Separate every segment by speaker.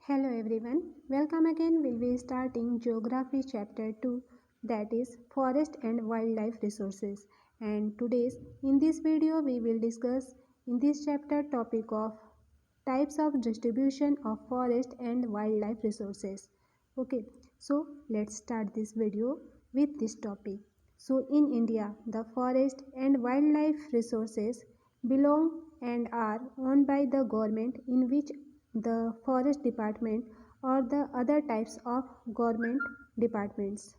Speaker 1: Hello everyone, welcome again. We'll be starting Geography Chapter 2, that is Forest and Wildlife Resources. And today's in this video we will discuss in this chapter topic of types of distribution of forest and wildlife resources. Okay, so let's start this video with this topic. So in India, the forest and wildlife resources belong and are owned by the government, in which the forest department or the other types of government departments.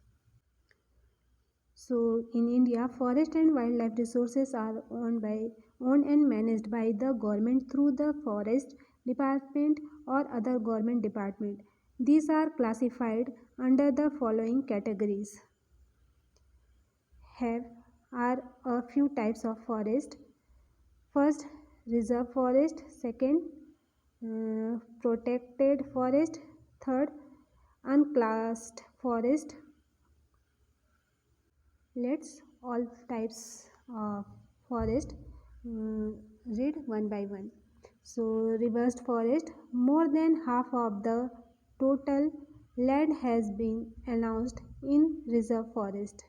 Speaker 1: So in India, forest and wildlife resources are owned and managed by the government through the forest department or other government department. These are classified under the following categories. Have are a few types of forest. First, reserve forest. Second, protected forest. Third, unclassed forest. Let's all types of forest read one by one. So reversed forest, more than half of the total land has been announced in reserve forest.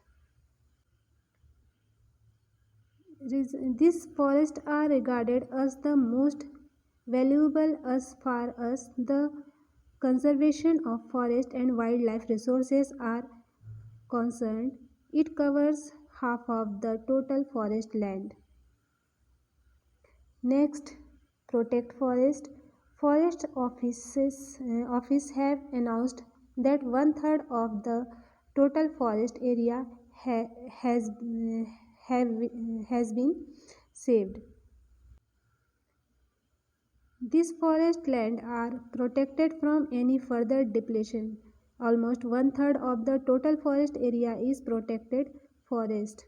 Speaker 1: These forests are regarded as the most valuable as far as the conservation of forest and wildlife resources are concerned. It covers half of the total forest land. Next, protect forest. Office have announced that one third of the total forest area ha- has have, has been saved. These forest land are protected from any further depletion. Almost one third of the total forest area is protected forest.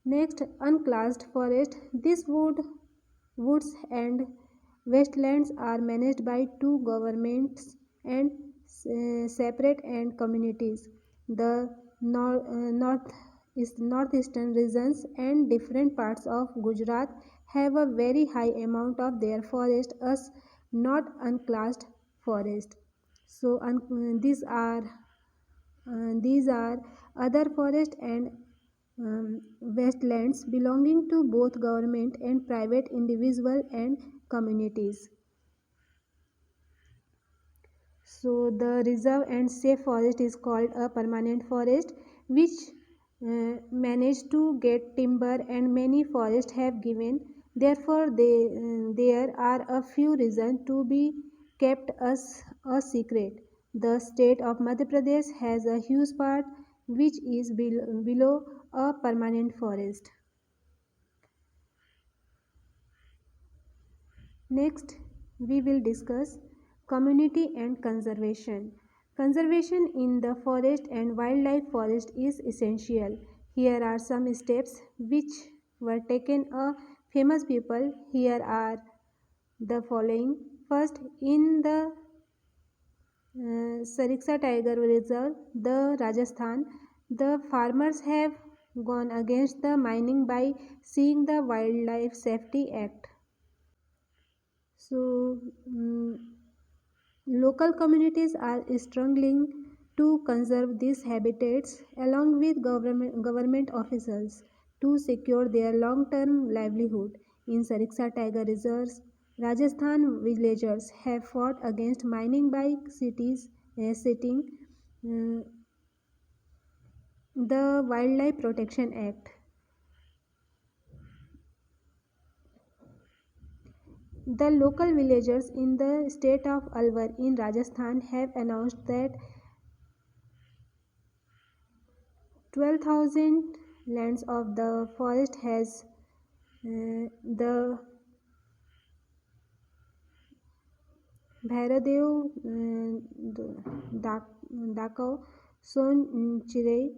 Speaker 1: Next, unclassed forest. These woods and wastelands are managed by two governments and separate and communities. The northeastern regions and different parts of Gujarat have a very high amount of their forest as not unclassed forest. So these are other forest and wastelands belonging to both government and private individual and communities. So the reserve and safe forest is called a permanent forest, which managed to get timber, and many forests have given. Therefore, there are a few reasons to be kept as a secret. The state of Madhya Pradesh has a huge part which is below a permanent forest. Next, we will discuss community and conservation. Conservation in the forest and wildlife forest is essential. Here are some steps which were taken a famous people. Here are the following. First, in the Sariksa Tiger Reserve, the Rajasthan, the farmers have gone against the mining by seeing the Wildlife Safety Act. So, local communities are struggling to conserve these habitats along with government officials to secure their long-term livelihood. In Sariksa Tiger Reserves, Rajasthan villagers have fought against mining by cities citing uh, the Wildlife Protection Act. The local villagers in the state of Alwar in Rajasthan have announced that 12,000 lands of the forest has the Bhairadev Dakau Son Chirei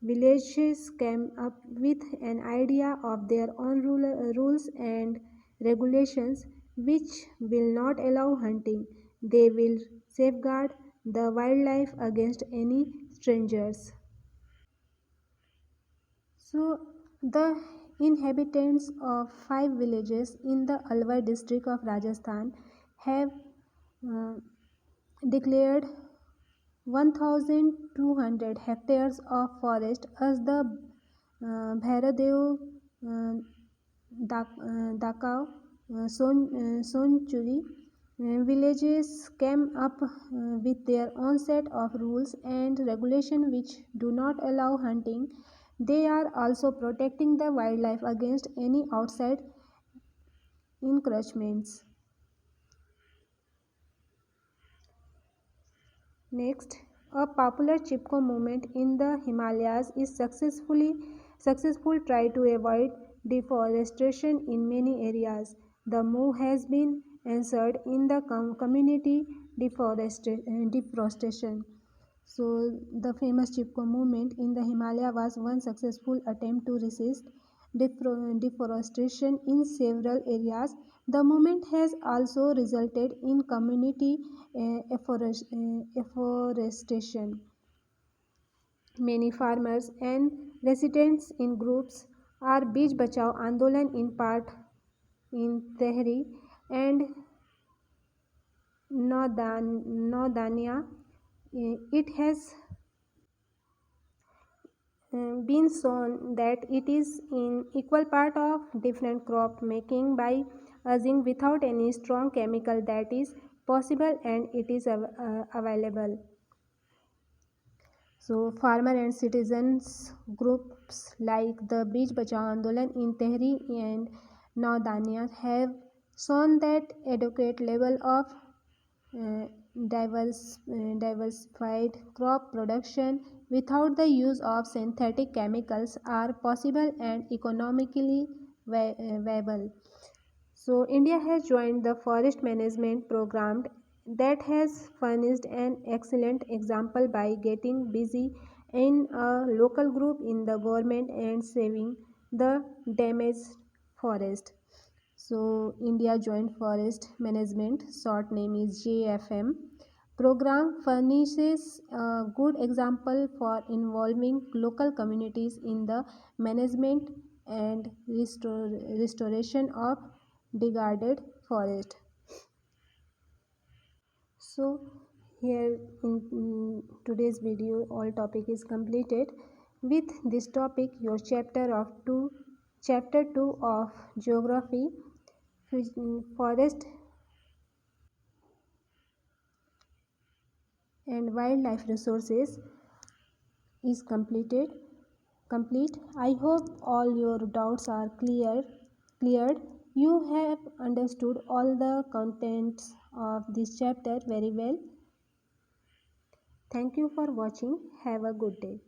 Speaker 1: villages came up with an idea of their own rules and regulations which will not allow hunting. They will safeguard the wildlife against any strangers. So, the inhabitants of 5 villages in the Alwar district of Rajasthan have uh, declared 1,200 hectares of forest as the Bhairadeo uh, Dakau Sonchuri. Villages came up with their own set of rules and regulations which do not allow hunting. They are also protecting the wildlife against any outside encroachments. Next, a popular Chipko movement in the Himalayas is successful try to avoid deforestation in many areas. The move has been answered in the community deforestation. So, the famous Chipko movement in the Himalaya was one successful attempt to resist deforestation in several areas. The movement has also resulted in community afforestation. Many farmers and residents in groups are Beach Bachao Andolan in part in Tehri and Nodania. It has been shown that it is in equal part of different crop making by using without any strong chemical that is possible and it is available. So farmer and citizens groups like the Beach Bachao Andolan in Tehri and Naudania have shown that adequate level of uh, diversified crop production without the use of synthetic chemicals are possible and economically viable. So, India has joined the forest management program that has furnished an excellent example by getting busy in a local group in the government and saving the damaged forest. So, India Joint Forest Management, short name is JFM, program furnishes a good example for involving local communities in the management and restoration of degraded forest. So, here in today's video, all topic is completed. With this topic, your chapter 2 of geography, forest and wildlife resources is complete. I hope all your doubts are cleared. You have understood all the contents of this chapter very well. Thank you for watching. Have a good day.